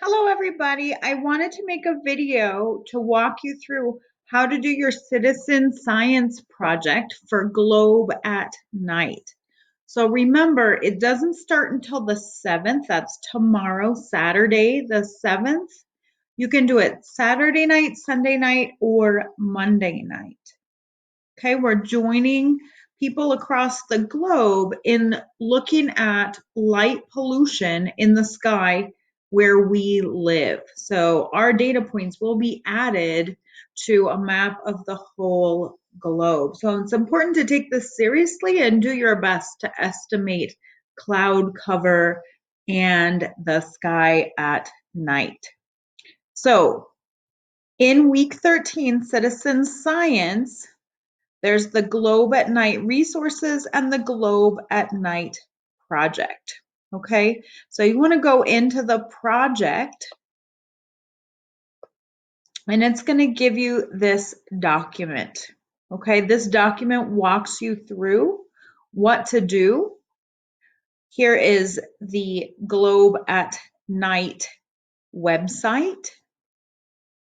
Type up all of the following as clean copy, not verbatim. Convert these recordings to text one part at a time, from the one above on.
Hello, everybody. I wanted to make a video to walk you through how to do your citizen science project for Globe at Night. So remember, it doesn't start until the 7th. That's tomorrow, Saturday, the 7th. You can do it Saturday night, Sunday night, or Monday night. Okay, we're joining people across the globe in looking at light pollution in the sky where we live. So our data points will be added to a map of the whole globe. So it's important to take this seriously and do your best to estimate cloud cover and the sky at night. So in week 13, citizen science, there's the Globe at Night resources and the Globe at Night project. Okay, so you want to go into the project and it's going to give you this document. Okay, this document walks you through what to do. Here is the Globe at Night website.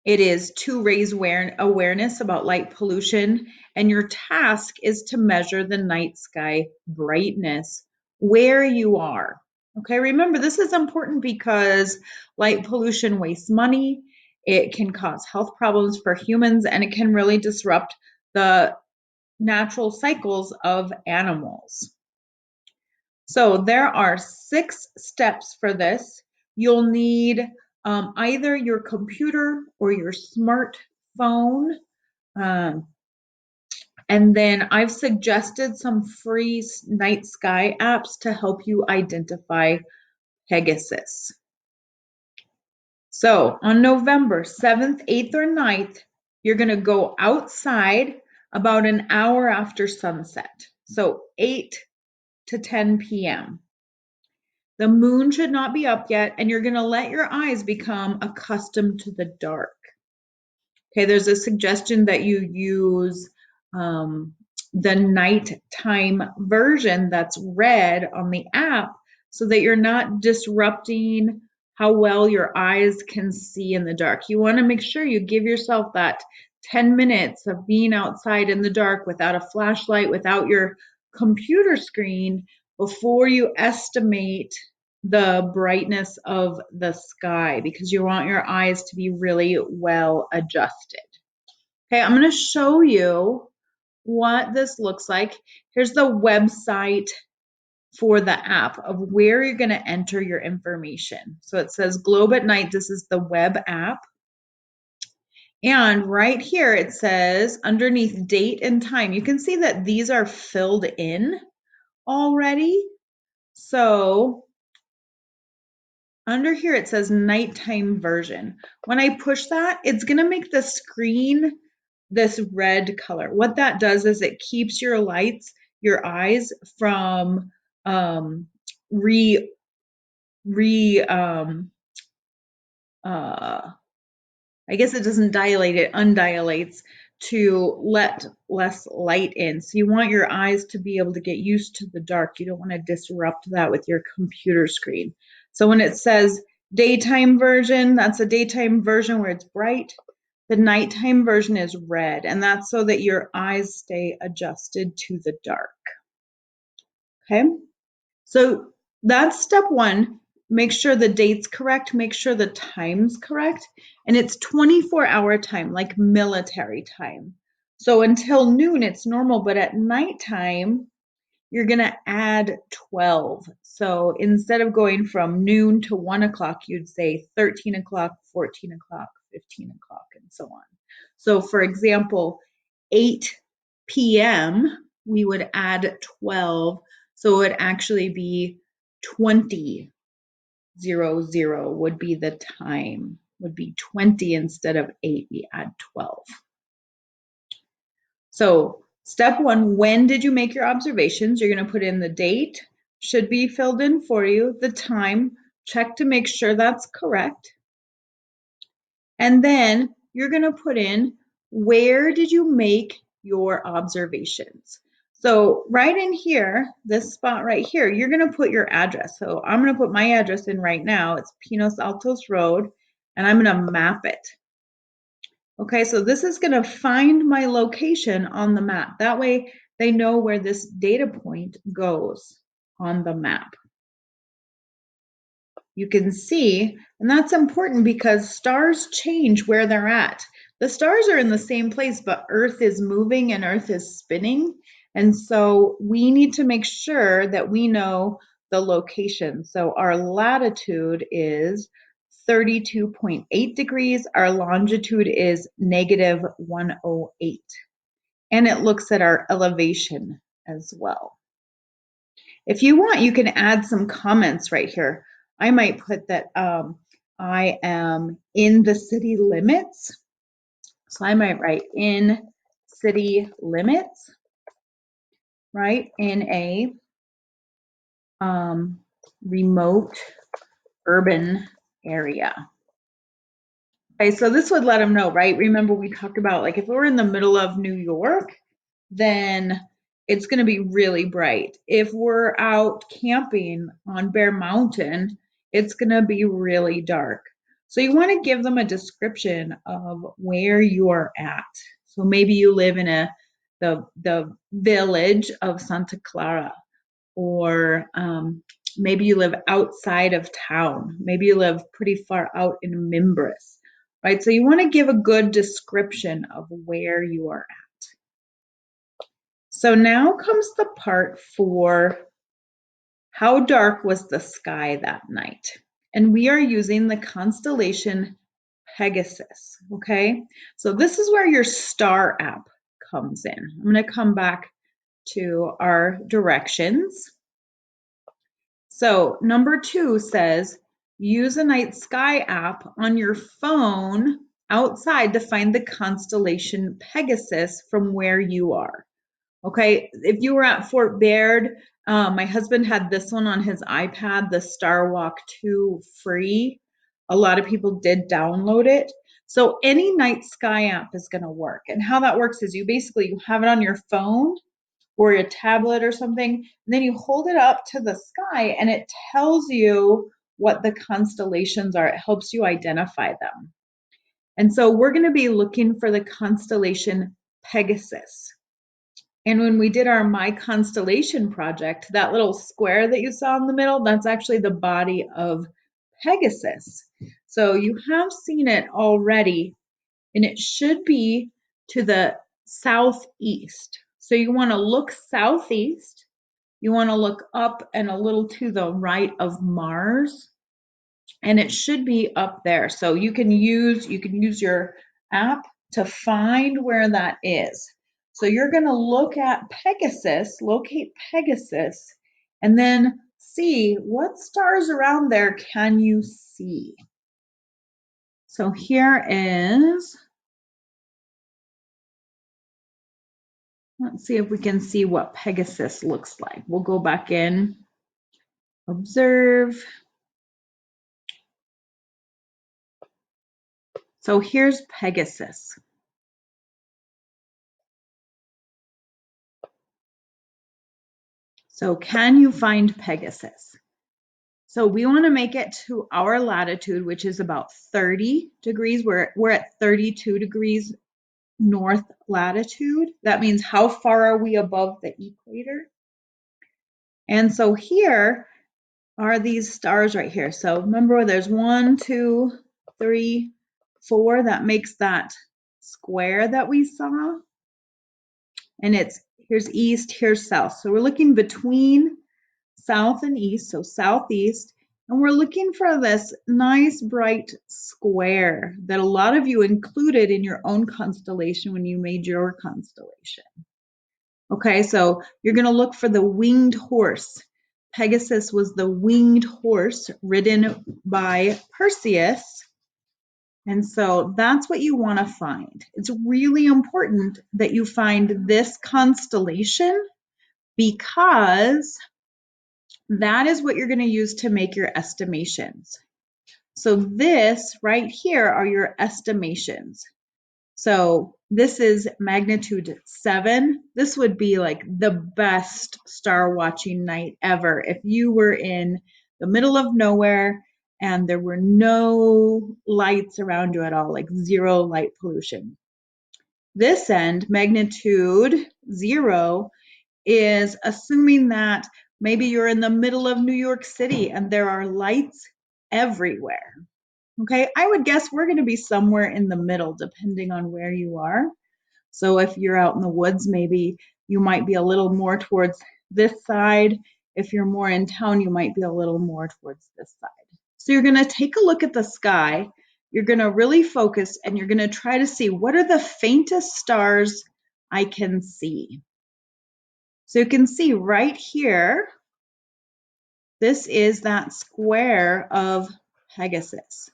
It is to raise awareness about light pollution, and your task is to measure the night sky brightness where you are. Okay, remember this is important because light pollution wastes money, it can cause health problems for humans, and it can really disrupt the natural cycles of animals. So there are 6 steps for this. You'll need either your computer or your smartphone. Um, and then I've suggested some free night sky apps to help you identify Pegasus. So on November 7th, 8th, or 9th, you're going to go outside about an hour after sunset. So 8 to 10 p.m. The moon should not be up yet, and you're going to let your eyes become accustomed to the dark. Okay, there's a suggestion that you use the nighttime version that's red on the app so that you're not disrupting how well your eyes can see in the dark. You want to make sure you give yourself that 10 minutes of being outside in the dark without a flashlight, without your computer screen, before you estimate the brightness of the sky, because you want your eyes to be really well adjusted. Okay, I'm going to show you what this looks like. Here's the website for the app of where you're going to enter your information. So it says Globe at Night. This is the web app. And right here it says underneath date and time. You can see that these are filled in already. So under here it says nighttime version. When I push that, it's going to make the screen this red color. What that does is it keeps your eyes from I guess it doesn't dilate, it undilates to let less light in. So you want your eyes to be able to get used to the dark. You don't want to disrupt that with your computer screen. So when it says daytime version, that's a daytime version where it's bright. The nighttime version is red, and that's so that your eyes stay adjusted to the dark. Okay, so that's step 1. Make sure the date's correct, make sure the time's correct, and it's 24-hour time, like military time. So until noon, it's normal, but at nighttime, you're gonna add 12. So instead of going from noon to 1 o'clock, you'd say 13 o'clock, 14 o'clock, 15 o'clock, and so on. So for example, 8 p.m., we would add 12. So it would actually be 20:00 would be the time, would be 20 instead of 8, we add 12. So step 1, when did you make your observations? You're going to put in the date, should be filled in for you, the time, check to make sure that's correct. And then you're going to put in where did you make your observations. So right in here, this spot right here, you're going to put your address. So I'm going to put my address in right now. It's Pinos Altos Road, and I'm going to map it. Okay, so this is going to find my location on the map. That way they know where this data point goes on the map. You can see, and that's important because stars change where they're at. The stars are in the same place, but Earth is moving and Earth is spinning. And so we need to make sure that we know the location. So our latitude is 32.8 degrees. Our longitude is -108. And it looks at our elevation as well. If you want, you can add some comments right here. I might put that I am in the city limits. So I might write in city limits, right? In a remote urban area. Okay, so this would let them know, right? Remember we talked about like if we're in the middle of New York, then it's going to be really bright. If we're out camping on Bear Mountain, it's going to be really dark. So you want to give them a description of where you are at. So maybe you live in the village of Santa Clara, or maybe you live outside of town. Maybe you live pretty far out in Mimbres, right? So you want to give a good description of where you are at. So now comes the part for how dark was the sky that night? And we are using the constellation Pegasus, okay? So this is where your star app comes in. I'm going to come back to our directions. So number 2 says, use a night sky app on your phone outside to find the constellation Pegasus from where you are. Okay, if you were at Fort Baird, my husband had this one on his iPad, the Star Walk 2 free. A lot of people did download it. So any night sky app is going to work. And how that works is you have it on your phone or your tablet or something, and then you hold it up to the sky and it tells you what the constellations are. It helps you identify them. And so we're going to be looking for the constellation Pegasus. And when we did our My Constellation project, that little square that you saw in the middle, that's actually the body of Pegasus. So you have seen it already, and it should be to the southeast. So you want to look southeast. You want to look up and a little to the right of Mars, and it should be up there. So you can use your app to find where that is. So you're going to look at Pegasus, locate Pegasus, and then see what stars around there can you see. So here is, let's see if we can see what Pegasus looks like. We'll go back in, observe. So here's Pegasus. So can you find Pegasus? So we want to make it to our latitude, which is about 30 degrees. We're at 32 degrees north latitude. That means how far are we above the equator? And so here are these stars right here. So remember, there's 1, 2, 3, 4. That makes that square that we saw. And here's east, here's south. So we're looking between south and east, so southeast, and we're looking for this nice bright square that a lot of you included in your own constellation when you made your constellation. Okay, so you're going to look for the winged horse. Pegasus was the winged horse ridden by Perseus. And so that's what you want to find. It's really important that you find this constellation because that is what you're going to use to make your estimations. So this right here are your estimations. So this is magnitude 7. This would be like the best star watching night ever if you were in the middle of nowhere and there were no lights around you at all, like zero light pollution. This end, magnitude 0, is assuming that maybe you're in the middle of New York City and there are lights everywhere. Okay, I would guess we're going to be somewhere in the middle depending on where you are. So if you're out in the woods, maybe you might be a little more towards this side. If you're more in town, you might be a little more towards this side. So you're going to take a look at the sky. You're going to really focus and you're going to try to see what are the faintest stars I can see. So you can see right here, this is that square of Pegasus.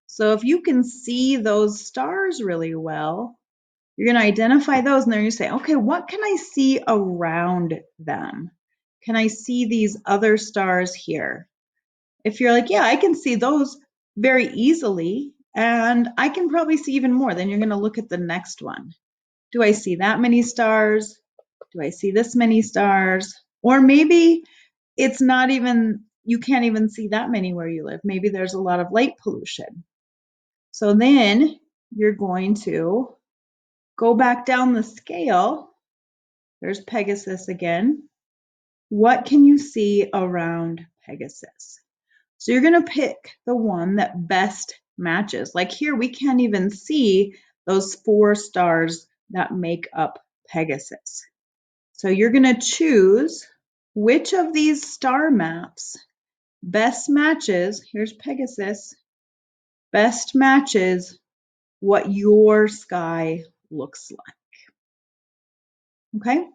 So if you can see those stars really well, you're going to identify those and then you say, okay, what can I see around them? Can I see these other stars here? If you're like, yeah, I can see those very easily and I can probably see even more, then you're going to look at the next one. Do I see that many stars? Do I see this many stars? Or maybe it's not even, you can't even see that many where you live. Maybe there's a lot of light pollution. So then you're going to go back down the scale. There's Pegasus again. What can you see around Pegasus? So you're going to pick the one that best matches. Like here, we can't even see those 4 stars that make up Pegasus. So you're going to choose which of these star maps best matches, here's Pegasus, best matches what your sky looks like. Okay?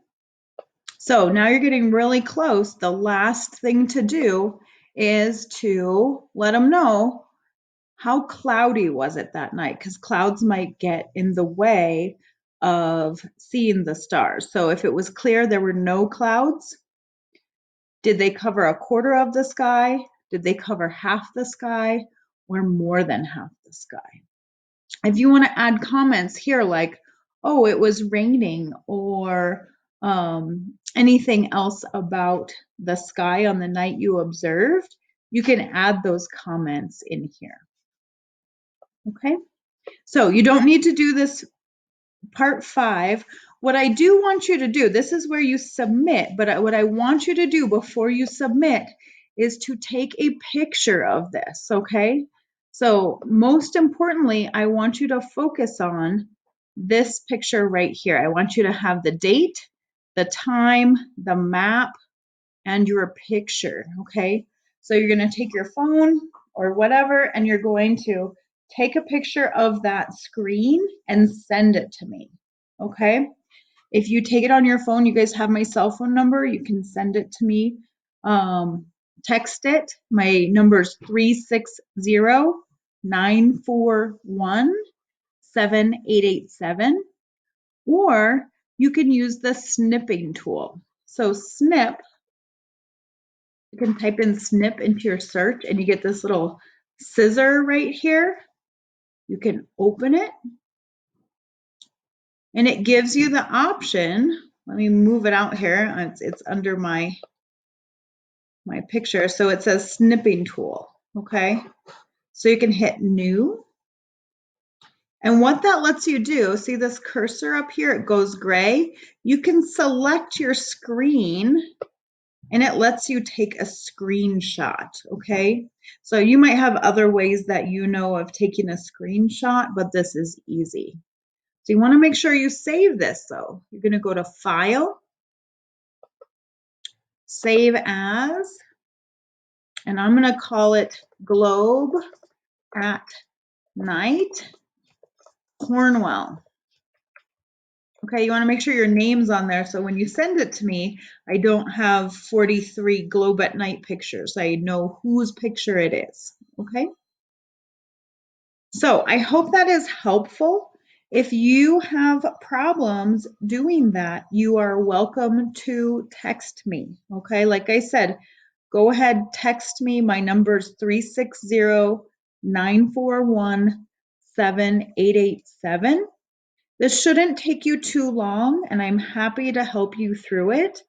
So now you're getting really close. The last thing to do is to let them know how cloudy was it that night, because clouds might get in the way of seeing the stars. So if it was clear there were no clouds, did they cover a quarter of the sky? Did they cover half the sky or more than half the sky? If you want to add comments here like, oh, it was raining or anything else about the sky on the night you observed, you can add those comments in here. Okay, so you don't need to do this part 5. What I do want you to do, this is where you submit, but what I want you to do before you submit is to take a picture of this, okay? So most importantly, I want you to focus on this picture right here. I want you to have the date, the time, the map, and your picture, okay? So you're going to take your phone or whatever, and you're going to take a picture of that screen and send it to me, okay? If you take it on your phone, you guys have my cell phone number. You can send it to me. Text it. My number is 360-941-7887. Or you can use the snipping tool. So snip, you can type in snip into your search and you get this little scissor right here. You can open it and it gives you the option. Let me move it out here. It's under my picture. So it says snipping tool. Okay. So you can hit new. And what that lets you do, see this cursor up here, it goes gray. You can select your screen and it lets you take a screenshot, okay? So you might have other ways that you know of taking a screenshot, but this is easy. So you want to make sure you save this though. You're going to go to File, Save As, and I'm going to call it Globe at Night, Cornwall. Okay, you want to make sure your name's on there so when you send it to me, I don't have 43 Globe at Night pictures. I know whose picture it is, okay? So I hope that is helpful. If you have problems doing that, you are welcome to text me, okay? Like I said, go ahead, text me. My number is 360-941-7887. This shouldn't take you too long, and I'm happy to help you through it.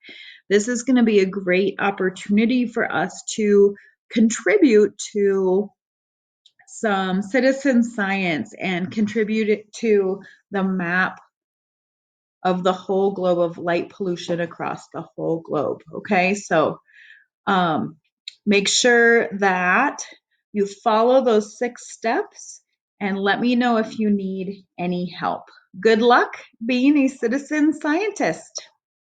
This is going to be a great opportunity for us to contribute to some citizen science and contribute it to the map of the whole globe of light pollution across the whole globe. Okay, so make sure that you follow those 6 steps and let me know if you need any help. Good luck being a citizen scientist.